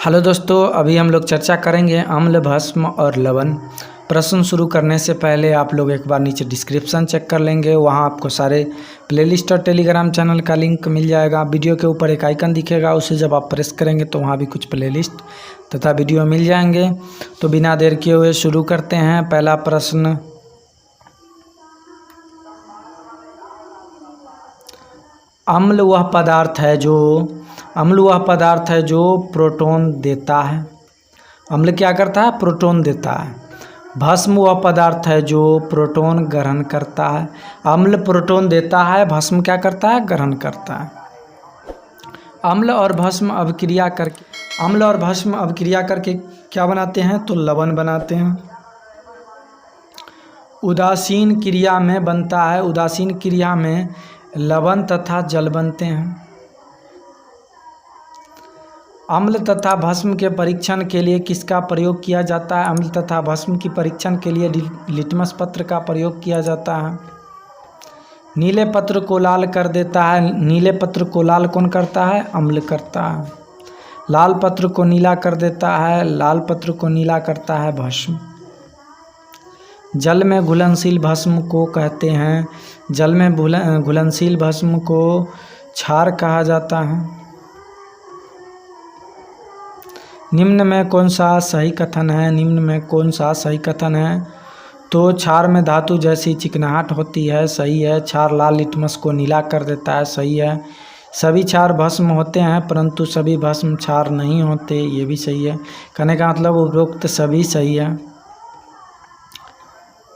Hello दोस्तों, अभी हम लोग चर्चा करेंगे अम्ल, भस्म और लवण। प्रश्न शुरू करने से पहले आप लोग एक बार नीचे डिस्क्रिप्शन चेक कर लेंगे, वहाँ आपको सारे प्लेलिस्ट और टेलीग्राम चैनल का लिंक मिल जाएगा। वीडियो के ऊपर एक आइकन दिखेगा, उसे जब आप प्रेस करेंगे तो वहाँ भी कुछ प्लेलिस्ट तथा वीडियो मिल जाएंगे। तो बिना देर किए हुए शुरू करते हैं। पहला प्रश्न, अम्ल वह पदार्थ है जो प्रोटॉन देता है। अम्ल क्या करता है? प्रोटॉन देता है। भस्म वह पदार्थ है जो प्रोटॉन ग्रहण करता है। अम्ल प्रोटॉन देता है, भस्म क्या करता है? ग्रहण करता है। अम्ल और भस्म अभिक्रिया करके क्या बनाते हैं? तो लवण बनाते हैं। उदासीन क्रिया में बनता है। उदासीन क्रिया में लवण तथा जल बनते हैं। अम्ल तथा भस्म के परीक्षण के लिए किसका प्रयोग किया जाता है? अम्ल तथा भस्म की परीक्षण के लिए लिटमस पत्र का प्रयोग किया जाता है। नीले पत्र को लाल कर देता है। नीले पत्र को लाल कौन करता है? अम्ल करता है। लाल पत्र को नीला कर देता है। लाल पत्र को नीला करता है भस्म। जल में घुलनशील भस्म को कहते हैं। जल में घुलनशील भस्म को क्षार कहा जाता है। निम्न में कौन सा सही कथन है? निम्न में कौन सा सही कथन है? तो क्षार में धातु जैसी चिकनाहट होती है, सही है। क्षार लाल लिटमस को नीला कर देता है, सही है। सभी क्षार भस्म होते हैं परंतु सभी भस्म क्षार नहीं होते, ये भी सही है। कहने का मतलब उपरोक्त सभी सही है।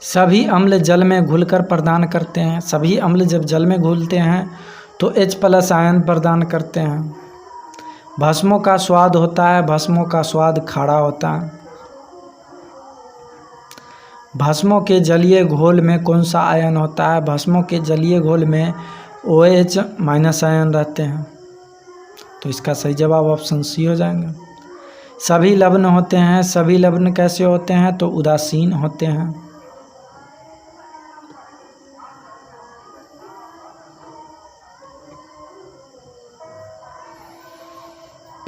सभी अम्ल जल में घुलकर प्रदान करते हैं। सभी अम्ल जब जल में घुलते हैं तो H+ आयन प्रदान करते हैं। भस्मों का स्वाद होता है। भस्मों का स्वाद खारा होता है। भस्मों के जलीय घोल में कौन सा आयन होता है? भस्मों के जलीय घोल में OH- आयन रहते हैं। तो इसका सही जवाब ऑप्शन सी हो जाएंगे। सभी लवण होते हैं। सभी लवण कैसे होते हैं? तो उदासीन होते हैं।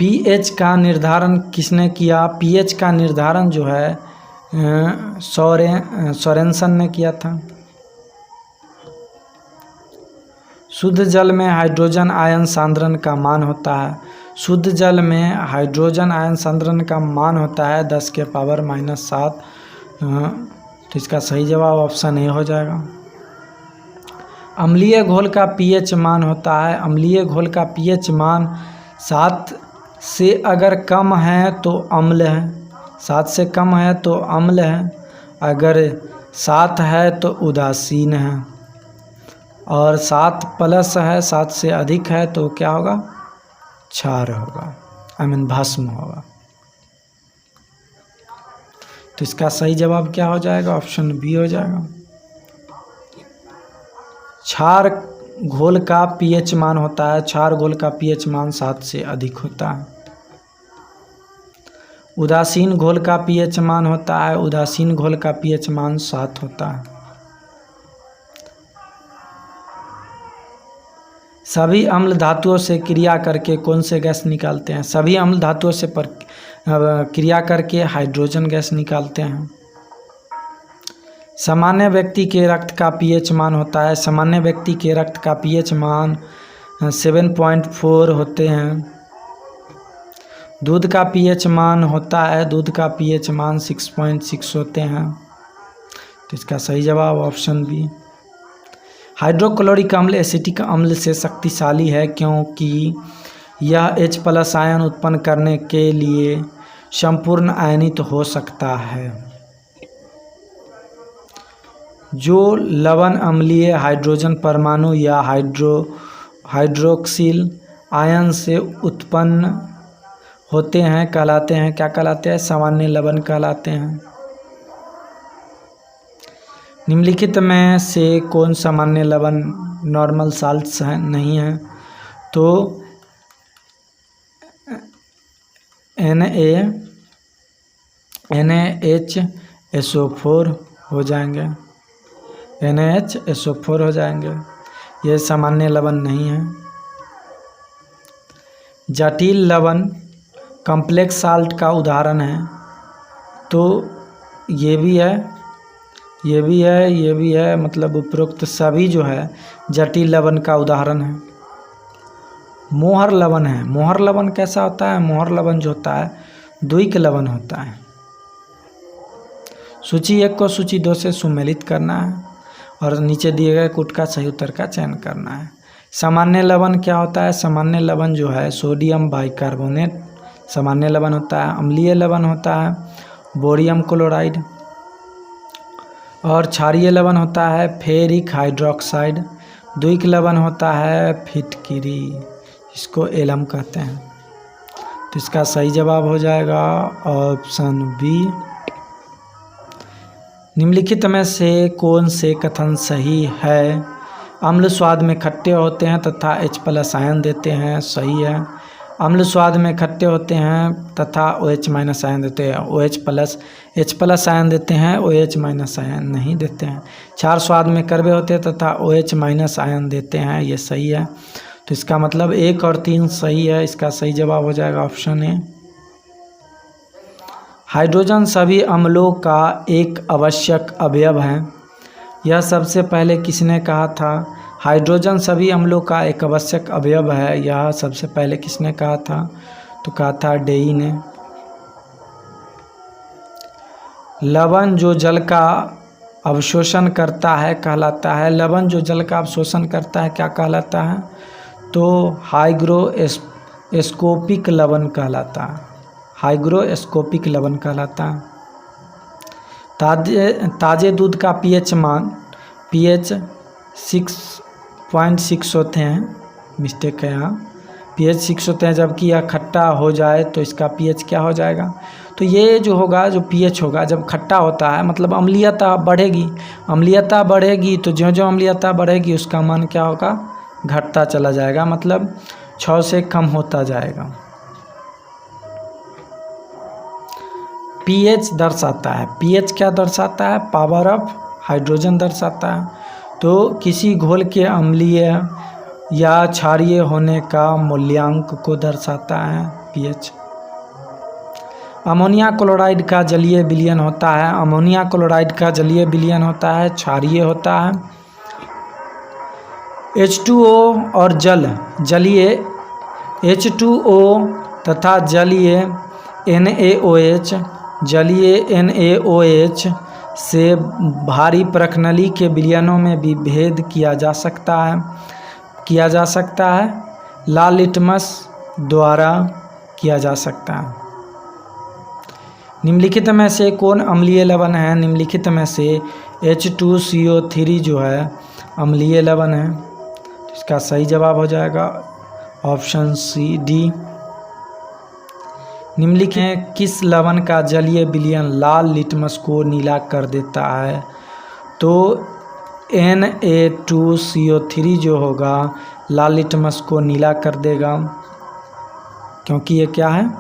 pH का निर्धारण किसने किया? pH का निर्धारण जो है सोरेनसन ने किया था। शुद्ध जल में हाइड्रोजन आयन सांद्रण का मान होता है। शुद्ध जल में हाइड्रोजन आयन सांद्रण का मान होता है 10⁻⁷। तो इसका सही जवाब ऑप्शन ए हो जाएगा। अम्लीय घोल का pH मान होता है। अम्लीय घोल का pH मान 7 से अगर कम है तो अम्ल है। 7 से कम है तो अम्ल है। अगर 7 है तो उदासीन है। और 7+ है, 7 से अधिक है तो क्या होगा? क्षार होगा, भस्म होगा। तो इसका सही जवाब क्या हो जाएगा? ऑप्शन बी हो जाएगा। क्षार घोल का pH मान होता है। क्षार घोल का pH मान 7 से अधिक होता है। उदासीन घोल का pH मान होता है। उदासीन घोल का pH मान 7 होता है। सभी अम्ल धातुओं से क्रिया करके कौन से गैस निकालते हैं? सभी अम्ल धातुओं से क्रिया करके हाइड्रोजन गैस निकालते हैं। सामान्य व्यक्ति के रक्त का pH मान होता है। सामान्य व्यक्ति के रक्त का pH मान 7.4 होते हैं। दूध का pH मान होता है। दूध का pH मान 6.6 होते हैं। तो इसका सही जवाब ऑप्शन बी। हाइड्रोक्लोरिक अम्ल एसिटिक अम्ल से शक्तिशाली है क्योंकि यह H+ आयन उत्पन्न करने के लिए संपूर्ण आयनित हो सकता है। जो लवण अम्लीय हाइड्रोजन परमाणु या हाइड्रोक्सिल आयन से उत्पन्न होते हैं कहलाते हैं, क्या कहलाते हैं? सामान्य लवण कहलाते हैं। निम्नलिखित में से कौन सामान्य लवण नॉर्मल साल्ट्स हैं? नहीं है। तो NaHSO4 हो जाएंगे। NaHSO4 हो जाएंगे। ये सामान्य लवण नहीं है। जटिल लवण कॉम्प्लेक्स साल्ट का उदाहरण है। तो ये भी है, ये भी है, ये भी है, मतलब उपरोक्त सभी जो है जटिल लवण का उदाहरण है। मोहर लवण है। मोहर लवण कैसा होता है? मोहर लवण जो होता है द्विक लवण होता है। सूची 1 को सूची 2 से सुमेलित करना है और नीचे दिए गए कूट का सही उत्तर का चयन करना है। सामान्य लवण क्या होता है? सामान्य लवण जो है सोडियम बाइकार्बोनेट सामान्य लवण होता है। अम्लीय लवण होता है बोरियम क्लोराइड, और क्षारीय लवण होता है फेरिक हाइड्रोक्साइड। द्विक लवण होता है फिटकिरी, इसको एलम कहते हैं। तो इसका सही जवाब हो जाएगा ऑप्शन बी। निम्नलिखित में से कौन से कथन सही है? अम्ल स्वाद में खट्टे होते हैं तथा H+ आयन देते हैं, सही है। अम्ल स्वाद में खट्टे होते हैं तथा OH- आयन देते हैं, H+ आयन देते हैं, OH- आयन नहीं देते हैं। क्षार स्वाद में कड़वे होते हैं तथा OH- आयन देते हैं, ये सही है। तो इसका मतलब 1 और 3 सही है। इसका सही जवाब हो जाएगा ऑप्शन ए। हाइड्रोजन सभी अम्लों का एक आवश्यक अवयव है। यह सबसे पहले किसने कहा था? हाइड्रोजन सभी अम्लों का एक आवश्यक अवयव है, यह सबसे पहले किसने कहा था? तो कहा था डेई ने। लवण जो जल का अवशोषण करता है कहलाता है। लवण जो जल का अवशोषण करता है क्या कहलाता है? तो हाइग्रोस्कोपिक लवण कहलाता है। हाइग्रोस्कोपिक लवण कहलाता है। ताजे दूध का pH मान pH 6.6 होते हैं, मिस्टेक है यहाँ, pH 6 होते हैं, जबकि यह खट्टा हो जाए तो इसका pH क्या हो जाएगा? तो ये जो होगा, जो pH होगा जब खट्टा होता है मतलब अम्लीयता बढ़ेगी। अम्लीयता बढ़ेगी तो ज्यों ज्यों अम्लीयता बढ़ेगी उसका मान क्या होगा? घटता चला जाएगा, मतलब 6 से कम होता जाएगा। pH दर्शाता है, pH क्या दर्शाता है? पावर ऑफ हाइड्रोजन दर्शाता है। तो किसी घोल के अम्लीय या क्षारीय होने का मूल्यांक को दर्शाता है pH। अमोनिया क्लोराइड का जलीय विलयन होता है। अमोनिया क्लोराइड का जलीय विलयन होता है, क्षारीय होता है। H2O और जलीय H2O तथा जलीय NaOH, जलीय NaOH से भारी प्रखनली के विलयनों में भी भेद किया जा सकता है। लाल लिटमस द्वारा किया जा सकता है। निम्नलिखित में से कौन अम्लीय लवण है? निम्नलिखित में से H2CO3 जो है अम्लीय लवण है। इसका सही जवाब हो जाएगा ऑप्शन सी डी। निम्नलिखित में किस लवण का जलीय विलयन लाल लिटमस को नीला कर देता है? तो Na2CO3 जो होगा लाल लिटमस को नीला कर देगा, क्योंकि ये क्या है?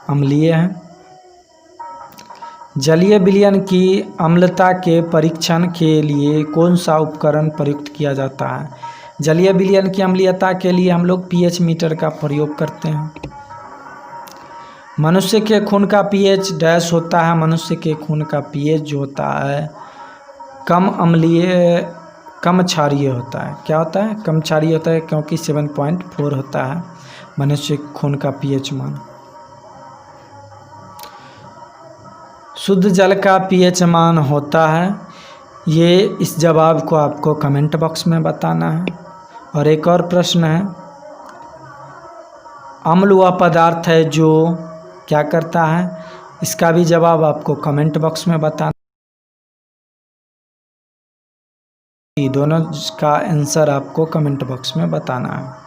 अम्लीय है। जलीय विलयन की अम्लता के परीक्षण के लिए कौन सा उपकरण प्रयुक्त किया जाता है? जलीय विलयन की अम्लीयता के लिए हम लोग pH मीटर का प्रयोग करते हैं। मनुष्य के खून का pH डैश होता है। मनुष्य के खून का pH जो होता है कम अम्लीय कम क्षारीय होता है। क्या होता है? कम क्षारीय होता है, क्योंकि 7.4 होता है मनुष्य खून का pH मान। शुद्ध जल का pH मान होता है, ये इस जवाब को आपको कमेंट बॉक्स में बताना है। और एक और प्रश्न है, अम्ल वह पदार्थ है जो क्या करता है? इसका भी जवाब आपको कमेंट बॉक्स में बताना। दोनों का आंसर आपको कमेंट बॉक्स में बताना है।